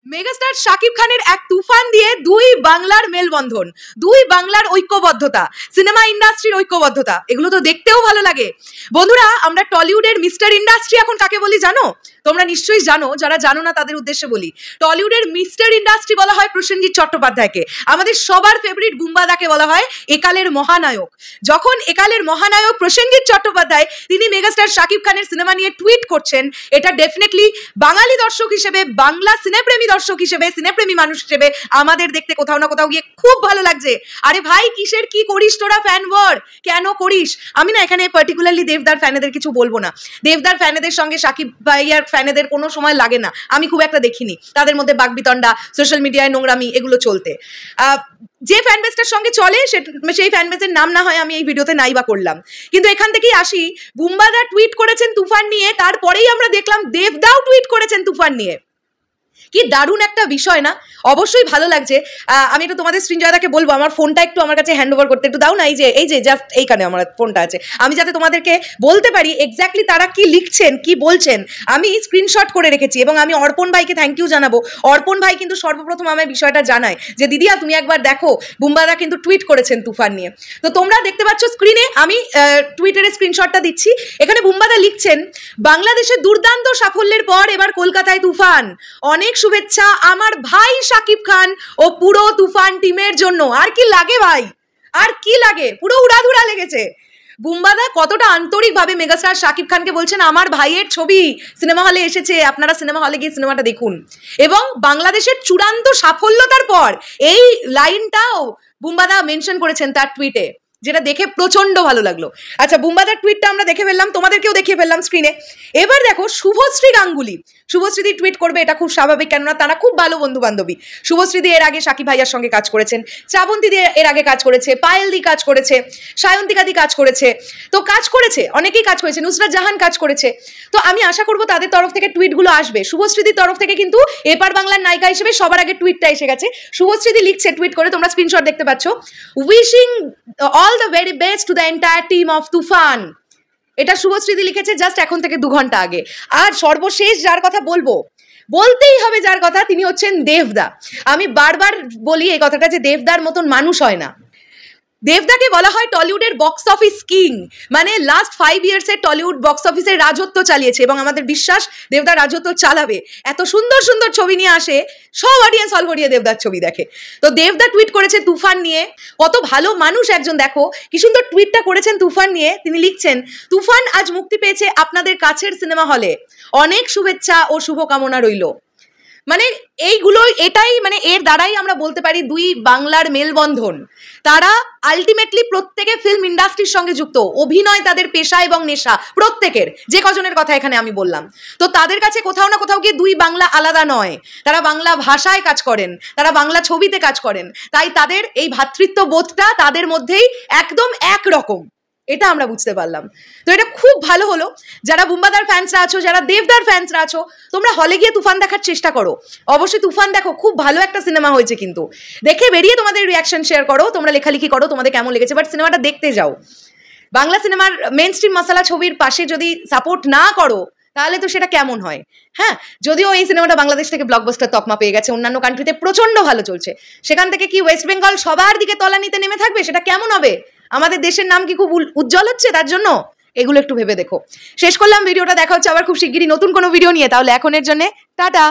Megastar Shakib খানের এক তুফান দিয়ে দুই বাংলার মেলবন্ধন, দুই বাংলার ঐক্যবদ্ধতা, সিনেমা ইন্ডাস্ট্রির ঐক্যবদ্ধতা, এগুলো তো দেখতেও ভালো লাগে। বন্ধুরা, আমরা টলিউডের মিস্টার ইন্ডাস্ট্রি এখন কাকে বলি জানো? তোমরা নিশ্চয়ই জানো, যারা জানো না তাদের উদ্দেশ্যে বলি। টলিউডের মিস্টার ইন্ডাস্ট্রি বলা হয় প্রসেনজিৎ চট্টোপাধ্যায়কে। আমাদের সবার ফেভারিট বুম্বাদাকে বলা হয় একালের মহানায়ক। যখন একালের মহানায়ক প্রসেনজিৎ চট্টোপাধ্যায় তিনি মেগাস্টার শাকিব খানের সিনেমা নিয়ে টুইট করছেন, এটা ডেফিনেটলি বাঙালি দর্শক হিসেবে, বাংলা সিনেপ্রেমী দর্শক হিসেবে, সিনেপ্রেমী মানুষ হিসেবে আমাদের দেখতে কোথাও না কোথাও গিয়ে খুব ভালো লাগছে। আরে ভাই, কিসের কি করিস তোরা ফ্যান ওয়ার, কেন করিস? আমি না এখানে পার্টিকুলারলি দেবদার ফ্যানেদের কিছু বলবো না। দেবদার ফ্যানেদের সঙ্গে শাকিব ভাইয়ার ফ্যানেদের কোনো সময় লাগে না, আমি খুব একটা দেখিনি তাদের মধ্যে বাকবিতণ্ডা, সোশ্যাল মিডিয়ায় নোংরামি এগুলো চলতে। যে ফ্যান বেসটার সঙ্গে চলে সেই ফ্যান বেসের নাম না হয় আমি এই ভিডিওতে নাই বা করলাম, কিন্তু এখান থেকেই আসি। বুম্বাদা টুইট করেছেন তুফান নিয়ে, তারপরেই আমরা দেখলাম দেবদাও টুইট করেছেন তুফান নিয়ে। কি দারুণ একটা বিষয় না? অবশ্যই ভালো লাগছে। আমি একটু তোমাদের সৃঞ্জয়দাকে বলবো আমার ফোনটা একটু আমার কাছে হ্যান্ড ওভার করতে একটু দাও না। এই যে জাস্ট এইখানে আমার ফোনটা আছে, আমি যাতে তোমাদেরকে বলতে পারি এক্স্যাক্টলি তারা কি লিখছেন, কি বলছেন। আমি স্ক্রিনশট করে রেখেছি এবং আমি অর্পণ ভাইকে থ্যাংক ইউ জানাবো। অর্পণ ভাই কিন্তু সর্বপ্রথম আমায় বিষয়টা জানায় যে দিদিয়া তুমি একবার দেখো, বুম্বাদা কিন্তু টুইট করেছেন তুফান নিয়ে। তো তোমরা দেখতে পাচ্ছ স্ক্রিনে, আমি টুইটারের স্ক্রিনশটটা দিচ্ছি। এখানে বুম্বাদা লিখছেন, বাংলাদেশের দুর্দান্ত সাফল্যের পর এবার কলকাতায় তুফান, অনেক শুভেচ্ছা আমার ভাই শাকিব খান ও পুরো তুফান টিমের জন্য। আর কি লাগে ভাই, আর কি লাগে? পুরো উড়াধুরা লেগেছে। বুম্বাদা কতটা আন্তরিকভাবে মেগাস্টার শাকিব খানকে বলছেন আমার ভাইয়ের ছবি সিনেমা হলে এসেছে, আপনারা সিনেমা হলে গিয়ে সিনেমাটা দেখুন। এবং বাংলাদেশের চূড়ান্ত সাফল্যতার পর এই লাইনটাও বুম্বাদা মেনশন করেছেন তার টুইটে, যেটা দেখে প্রচন্ড ভালো লাগলো। আচ্ছা, বুম্বাদার টুইটটা আমরা দেখে ফেললাম, তোমাদেরকেও দেখিয়ে ফেললাম স্ক্রিনে। এবার দেখো শুভশ্রী গাঙ্গুলি। শুভশ্রীদি টুইট করবে, এটা খুব স্বাভাবিক, কেননা তারা খুব ভালো বন্ধু বান্ধবী। শুভশ্রীদি এর আগে শাকিব ভাইয়ার সঙ্গে কাজ করেছেন, শ্রাবন্তীদি এর আগে কাজ করেছে, পায়েলদি কাজ করেছে, সায়ন্তিকাদি কাজ করেছে, তো কাজ করেছে, অনেকেই কাজ করেছে, নুসরাত জাহান কাজ করেছে। তো আমি আশা করবো তাদের তরফ থেকে টুইটগুলো আসবে। শুভশ্রীদির তরফ থেকে কিন্তু এপার বাংলার নায়িকা হিসেবে সবার আগে টুইটটা এসে গেছে। শুভশ্রীদি লিখছে টুইট করে, তোমরা স্ক্রিনশট দেখতে পাচ্ছ, wishing all the very best to the entire team of Toofan. এটা শুভশ্রীদি লিখেছে জাস্ট এখন থেকে 2 ঘন্টা আগে। আর সর্বশেষ যার কথা বলতেই হবে, যার কথা, তিনি হচ্ছেন দেবদা। আমি বারবার বলি এই কথাটা যে দেবদার মতন মানুষ হয় না। দেবদাকে বলা হয় টলিউডের বক্স অফিস কিং, মানে লাস্ট 5 ইয়ার্সের টলিউড বক্স অফিসের রাজত্ব চালিয়েছে এবং আমাদের বিশ্বাস দেবদা রাজত্ব চালাবে। এত সুন্দর সুন্দর ছবি নিয়ে আসে, সব অডিয়েন্স হল ভরিয়ে দেবদার ছবি দেখে। তো দেবদা টুইট করেছে তুফান নিয়ে, কত ভালো মানুষ একজন, দেখো কি সুন্দর টুইটটা করেছেন তুফান নিয়ে। তিনি লিখছেন, তুফান আজ মুক্তি পেয়েছে আপনাদের কাছের সিনেমা হলে, অনেক শুভেচ্ছা ও শুভকামনা রইল। মানে এটাই মানে এর দ্বারাই আমরা বলতে পারি দুই বাংলার মেলবন্ধন। তারা আলটিমেটলি প্রত্যেকে ফিল্ম ইন্ডাস্ট্রির সঙ্গে যুক্ত, অভিনয় তাদের পেশা এবং নেশা প্রত্যেকের, যে কজনের কথা এখানে আমি বললাম। তো তাদের কাছে কোথাও না কোথাও গিয়ে দুই বাংলা আলাদা নয়, তারা বাংলা ভাষায় কাজ করেন, তারা বাংলা ছবিতে কাজ করেন, তাই তাদের এই ভ্রাতৃত্ব বোধটা তাদের মধ্যেই একদম একরকম, এটা আমরা বুঝতে পারলাম। তো এটা খুব ভালো হলো। যারা বুম্বাদার ফ্যান্সরা আছো, যারা দেবদার ফ্যান্সরা আছো, তোমরা হলে গিয়ে তুফান দেখার চেষ্টা করো। অবশ্যই তুফান দেখো, খুব ভালো একটা সিনেমা হয়েছে, কিন্তু দেখে বেরিয়ে তোমাদের রিয়াকশন শেয়ার করো, তোমরা লেখালেখি করো তোমাদের কেমন লেগেছে, বাট সিনেমাটা দেখতে যাও। বাংলা সিনেমার মেন স্ট্রিম মশালা ছবির পাশে যদি সাপোর্ট না করো তাহলে তো সেটা কেমন হয়? হ্যাঁ, যদিও এই সিনেমাটা বাংলাদেশ থেকে ব্লকবাস্টার তকমা পেয়ে গেছে, অন্যান্য কান্ট্রিতে প্রচন্ড ভালো চলছে, সেখান থেকে কি ওয়েস্ট বেঙ্গল সবার দিকে তলানিতে নেমে থাকবে? সেটা কেমন হবে? আমাদের দেশের নাম কি খুব উজ্জ্বল হচ্ছে তার জন্য? এগুলো একটু ভেবে দেখো। শেষ করলাম ভিডিওটা, দেখা হচ্ছে আবার খুব শিগগিরই নতুন কোনো ভিডিও নিয়ে। তাহলে এখনের জন্য টাটা।